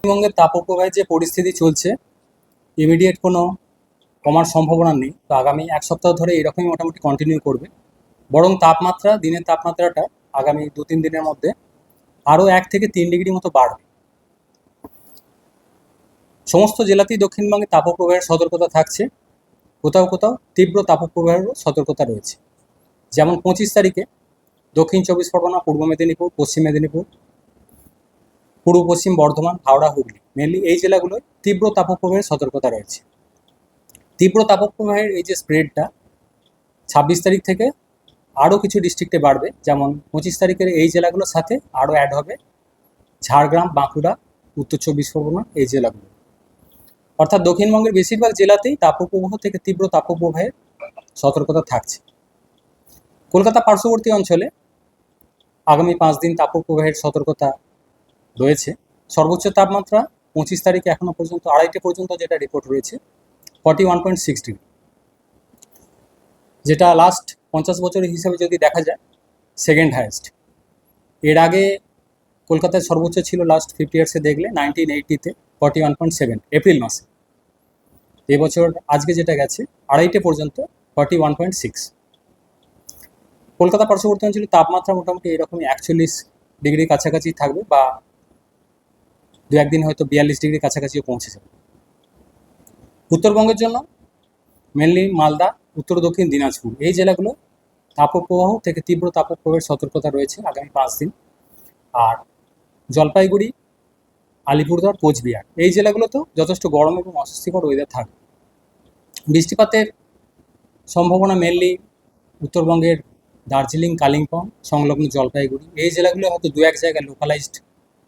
পশ্চিমবঙ্গের তাপপ্রবাহের যে পরিস্থিতি চলছে, ইমিডিয়েট কোনো কমার সম্ভাবনা নেই। তো আগামী এক সপ্তাহ ধরে এরকমই মোটামুটি কন্টিনিউ করবে। বরং দিনের তাপমাত্রাটা আগামী 2-3 দিনের মধ্যে আরও 1 থেকে 3 ডিগ্রি মতো বাড়বে। সমস্ত জেলাতেই দক্ষিণবঙ্গে তাপপ্রবাহের সতর্কতা থাকছে। কোথাও কোথাও তীব্র তাপপ্রবাহেরও সতর্কতা রয়েছে। যেমন 25 তারিখে দক্ষিণ 24 পরগনা, পূর্ব মেদিনীপুর, পশ্চিম মেদিনীপুর, পূর্ব পশ্চিম বর্ধমান, হাওড়া, হুগলি, মেনলি এই জেলাগুলোয় তীব্র তাপপ্রবাহের সতর্কতা রয়েছে। তীব্র তাপপ্রবাহের এই যে স্প্রেডটা 26 তারিখ থেকে আরও কিছু ডিস্ট্রিক্টে বাড়বে। যেমন 25 তারিখের এই জেলাগুলোর সাথে আরও অ্যাড হবে ঝাড়গ্রাম, বাঁকুড়া, উত্তর 24 পরগনা এই জেলাগুলো। অর্থাৎ দক্ষিণবঙ্গের বেশিরভাগ জেলাতেই তাপপ্রবাহ থেকে তীব্র তাপপ্রবাহের সতর্কতা থাকছে। কলকাতা পার্শ্ববর্তী অঞ্চলে আগামী 5 দিন তাপপ্রবাহের সতর্কতা রয়েছে। সর্বোচ্চ তাপমাত্রা 25 তারিখে এখনও পর্যন্ত 2:30 পর্যন্ত যেটা রিপোর্ট রয়েছে 41.6 ডিগ্রি, যেটা লাস্ট 50 বছরের হিসাবে যদি দেখা যায় সেকেন্ড হাইয়েস্ট। এর আগে কলকাতায় সর্বোচ্চ ছিল লাস্ট 50 ইয়ার্সে দেখলে 1980-তে 41.7 এপ্রিল মাসে। এবছর আজকে যেটা গেছে 2:30 পর্যন্ত 41.6। কলকাতা পার্শ্ববর্তী অঞ্চলে তাপমাত্রা মোটামুটি এরকমই 41 ডিগ্রির কাছাকাছি থাকবে, বা 2-1 দিন হয়তো 42 ডিগ্রির কাছাকাছিও পৌঁছে যাবে। উত্তরবঙ্গের জন্য মেনলি মালদা, উত্তর দক্ষিণ দিনাজপুর এই জেলাগুলো তাপপ্রবাহ থেকে তীব্র তাপপ্রবাহের সতর্কতা রয়েছে আগামী 5 দিন। আর জলপাইগুড়ি, আলিপুরদুয়ার, কোচবিহার এই জেলাগুলোতেও যথেষ্ট গরম এবং অস্বস্তিকর ওয়েদার থাকবে। বৃষ্টিপাতের সম্ভাবনা মেনলি উত্তরবঙ্গের দার্জিলিং, কালিম্পং সংলগ্ন জলপাইগুড়ি এই জেলাগুলো হয়তো 2-1 জায়গায় লোকালাইজড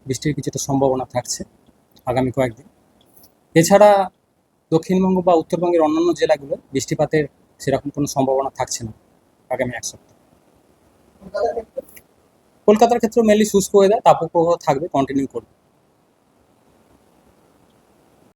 বৃষ্টির কিছুটা সম্ভাবনা থাকছে আগামী কয়েকদিন। এছাড়া দক্ষিণবঙ্গ বা উত্তরবঙ্গের অন্যান্য জেলাগুলো বৃষ্টিপাতের সেরকম কোনো সম্ভাবনা থাকছে না আগামী এক সপ্তাহ। কলকাতার ক্ষেত্রে মেনলি শুষ্ক ওয়েদার, তাপপ্রবাহ থাকবে, কন্টিনিউ করবে।